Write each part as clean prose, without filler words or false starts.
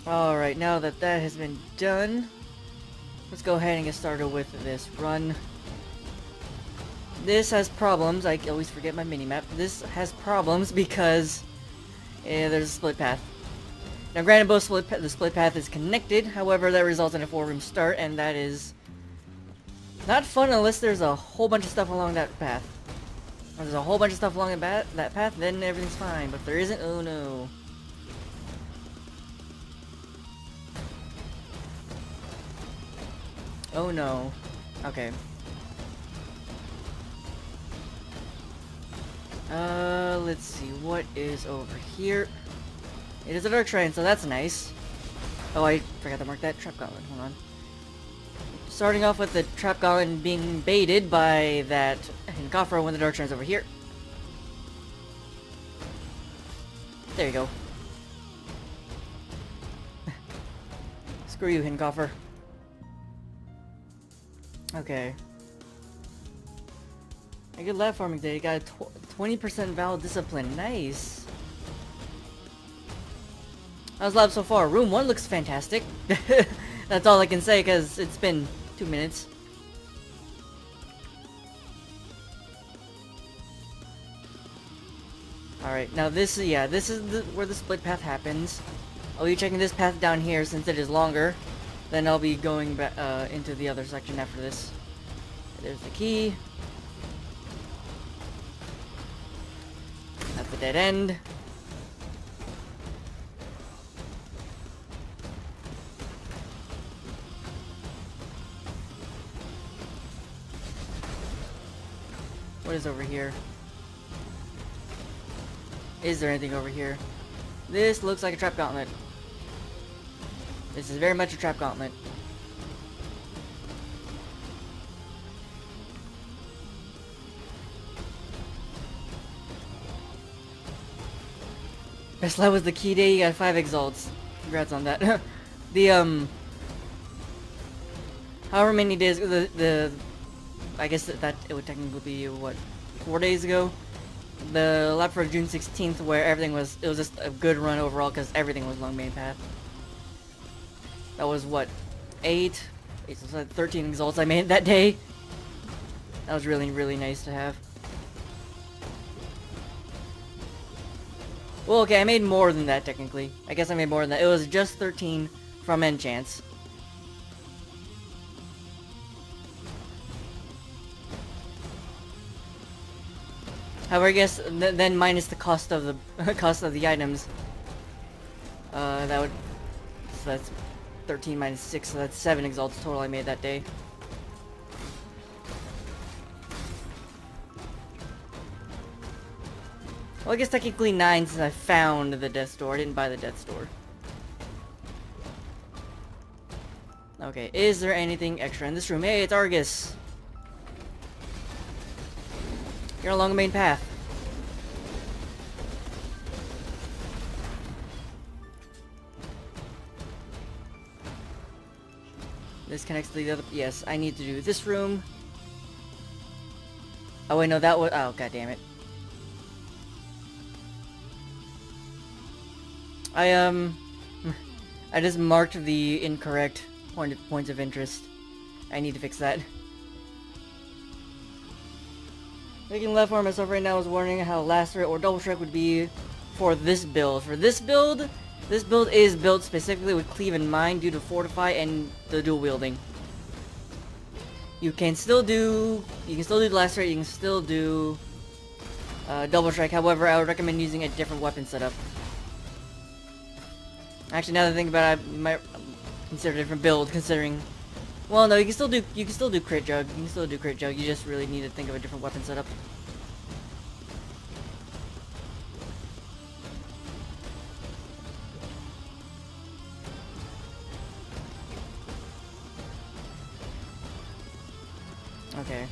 Alright, now that that has been done, let's go ahead and get started with this run. This has problems. I always forget my minimap. This has problems because there's a split path. Now granted, the split path is connected, however that results in a 4-room start, and that is not fun unless there's a whole bunch of stuff along that path. If there's a whole bunch of stuff along that path, then everything's fine, but if there isn't, oh no. Oh no. Okay. Let's see, what is over here? It is a dark shrine, so that's nice. Oh, I forgot to mark that trap gauntlet, hold on. Starting off with the trap gauntlet being baited by that Hinkafra when the dark shrine's over here. There you go. Screw you, Hinkafra. Okay. A good lab farming day. You got a 20% valid discipline. Nice. How's lab so far? Room 1 looks fantastic. That's all I can say because it's been 2 minutes. Alright, now this is where the split path happens. I'll be checking this path down here since it is longer. Then I'll be going back into the other section after this. There's the key. That's the dead end. What is over here? Is there anything over here? This looks like a trap gauntlet. This is very much a trap gauntlet. Best lab was the key day, you got 5 exalts. Congrats on that. The, however many days, I guess that it would technically be, what, 4 days ago? The lab for June 16th where everything was, it was just a good run overall because everything was long main path. That was, what, 8 so 13 exalts I made that day. That was really, really nice to have. Well, okay, I made more than that, technically. I guess I made more than that. It was just 13 from enchants. However, I guess then minus the cost of the cost of the items. That would, so that's 13 minus 6, so that's 7 exalts total I made that day. Well, I guess technically 9 since I found the death store. I didn't buy the death store. Okay, is there anything extra in this room? Hey, it's Argus! You're along the main path. This connects to the other... Yes, I need to do this room. Oh wait, no, that was... Oh, god damn it. I just marked the incorrect points of interest. I need to fix that. Making left arm myself right now is wondering how Lacerate or Double Strike would be for this build. For this build is built specifically with Cleave in mind due to Fortify and the dual wielding. You can still do Lacerate, you can still do Double Strike. However, I would recommend using a different weapon setup. Actually, now that I think about it, I might consider a different build. Considering, well, no, you can still do crit jug. You can still do crit jug. You just really need to think of a different weapon setup. Okay.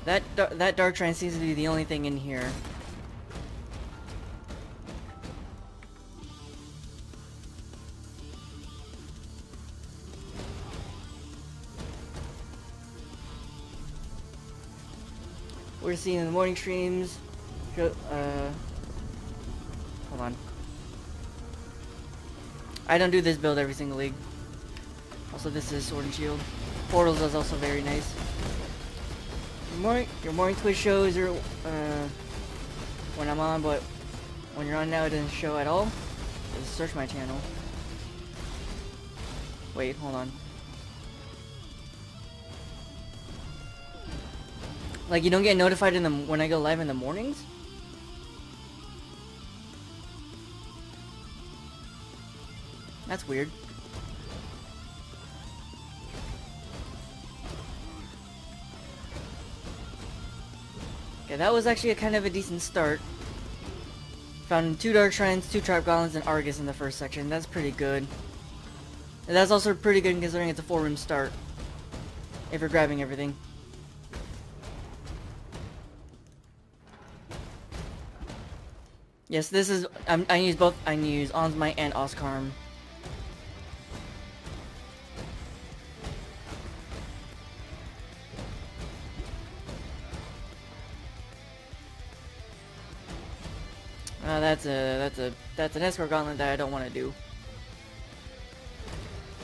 That dark shrine seems to be the only thing in here. We're seeing in the morning streams. Hold on. I don't do this build every single league. Also, this is Sword and Shield. Portals is also very nice. Your morning Twitch shows are when I'm on, but when you're on now it doesn't show at all. Just search my channel. Wait, hold on. Like, you don't get notified in the when I go live in the mornings? That's weird. Okay, that was actually a kind of a decent start. Found 2 Dark Shrines, 2 Trap Goblins, and Argus in the first section. That's pretty good. And that's also pretty good considering it's a 4-room start. If you're grabbing everything. Yes, this is... I use both. I use Onsmite and Oscarm. That's an escort gauntlet that I don't want to do.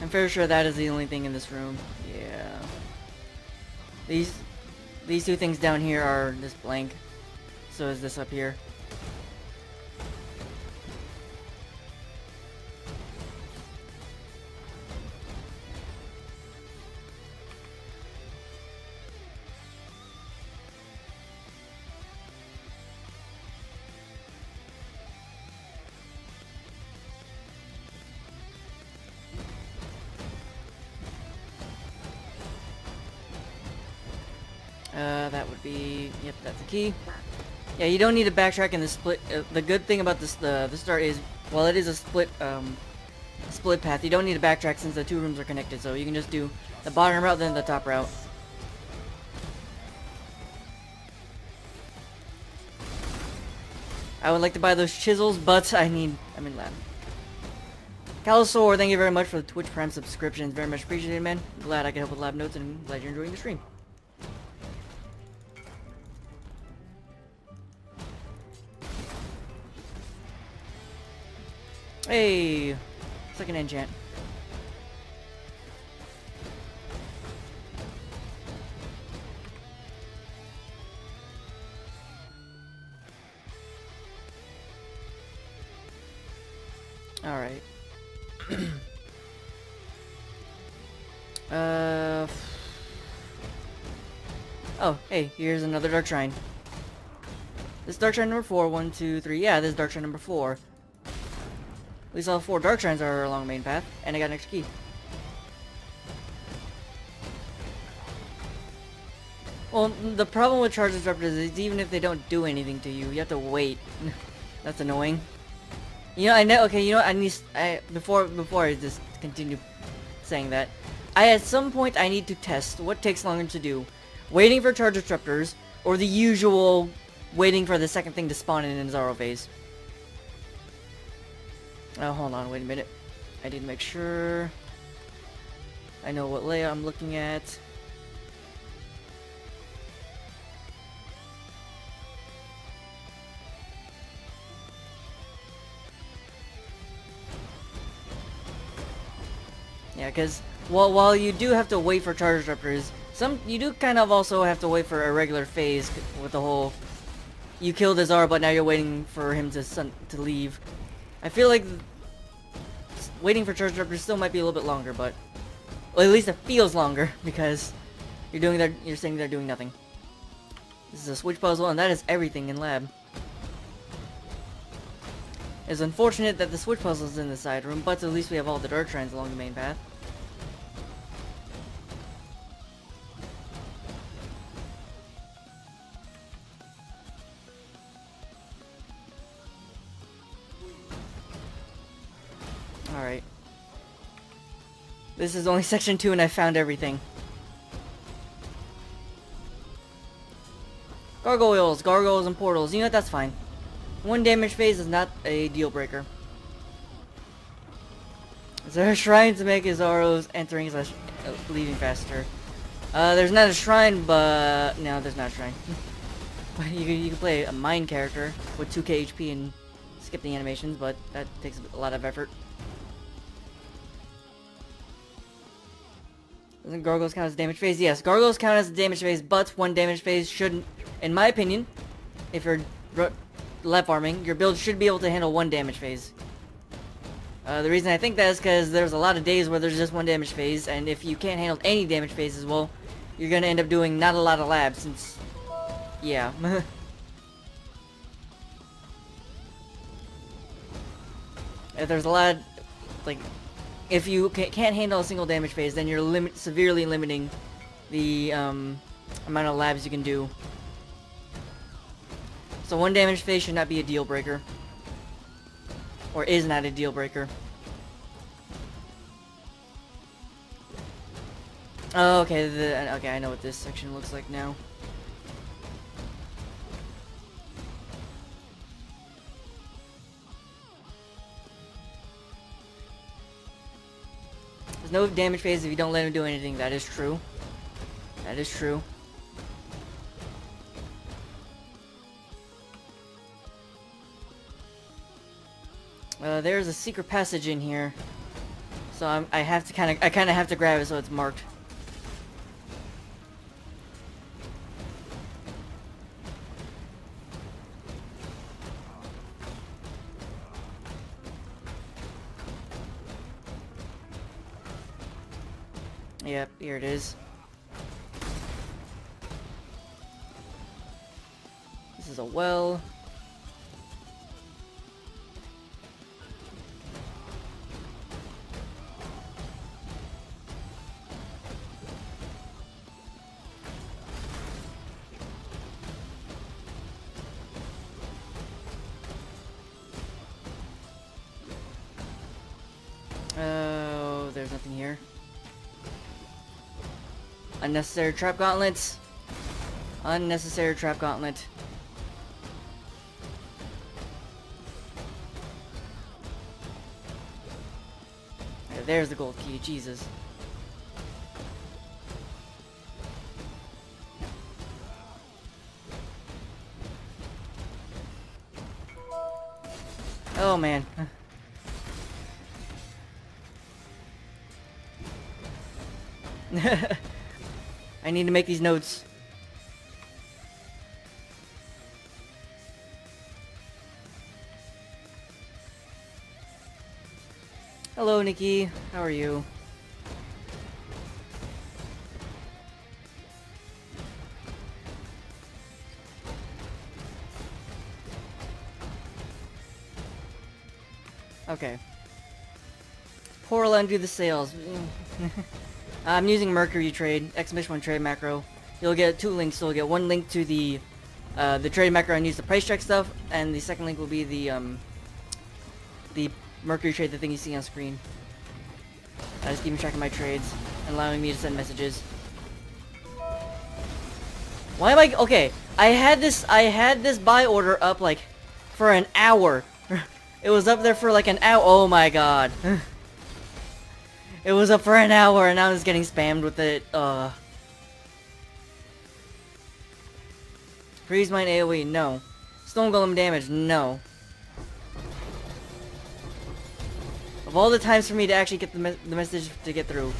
I'm fairly sure that is the only thing in this room. Yeah. These 2 things down here are just blank. So is this up here. That would be... Yep, that's the key. Yeah, you don't need to backtrack in the split. The good thing about this, the start is, while it is a split path, you don't need to backtrack since the 2 rooms are connected. So you can just do the bottom route, then the top route. I would like to buy those chisels, but I'm in lab. Calisaur, thank you very much for the Twitch Prime subscriptions. Very much appreciated, man. Glad I could help with lab notes and glad you're enjoying the stream. Hey, second enchant. All right. Oh, hey, here's another Dark Shrine. This Dark Shrine number 4, 1, 2, 3. Yeah, this is Dark Shrine number 4. At least all 4 Dark Shrines are along the main path, and I got an extra key. Well, the problem with Charge Disruptors is even if they don't do anything to you, you have to wait. That's annoying. You know, I know. Okay, you know what? Before I just continue saying that, at some point I need to test what takes longer to do: waiting for Charge Disruptors, or the usual waiting for the second thing to spawn in Zaro phase. Oh, hold on, wait a minute. I need to make sure I know what layout I'm looking at. Yeah, because while you do have to wait for Charge Disruptors, you do kind of also have to wait for a regular phase with the whole you killed Zaro, but now you're waiting for him to leave. I feel like waiting for Charge Disruptors still might be a little bit longer, but well, at least it feels longer because you're sitting there doing nothing. This is a switch puzzle, and that is everything in lab. It's unfortunate that the switch puzzle is in the side room, but at least we have all the Dark Shrines along the main path. Alright. This is only section 2 and I found everything. Gargoyles, and portals. You know what, that's fine. 1 damage phase is not a deal breaker. Is there a shrine to make Zaro's entering / leaving faster? There's not a shrine, but... No, there's not a shrine. But you can play a mine character with 2k HP and skip the animations, but that takes a lot of effort. Doesn't gargoyles count as damage phase? Yes, gargoyles count as a damage phase, but one damage phase shouldn't, in my opinion, if you're left farming, your build should be able to handle one damage phase. The reason I think that is because there's a lot of days where there's just one damage phase, and if you can't handle any damage phases, well, you're gonna end up doing not a lot of labs, since, yeah. If there's a lot of, like, if you can't handle a single damage phase, then you're severely limiting the amount of labs you can do. So one damage phase should not be a deal breaker. Or is not a deal breaker. Oh, okay, okay, I know what this section looks like now. There's no damage phase if you don't let him do anything. That is true. That is true. There's a secret passage in here, so I have to kind of have to grab it so it's marked. Yep, here it is. This is a well. Oh, there's nothing here. Unnecessary trap gauntlets. Unnecessary trap gauntlet. There's the gold key, Jesus. Oh man. I need to make these notes. Hello, Nikki. How are you? Okay. Pour and do the sales. I'm using Mercury trade, exclamation trade macro. You'll get two links. So you'll get one link to the trade macro and use the price check stuff, and the second link will be the Mercury trade, the thing you see on screen. Just keeping track of my trades and allowing me to send messages. Why am I okay? I had this buy order up like for an hour. It was up there for like an hour. Oh my god. It was up for an hour and now I'm just getting spammed with it. Freeze mine AoE, no. Stone Golem damage, no. Of all the times for me to actually get the message to get through.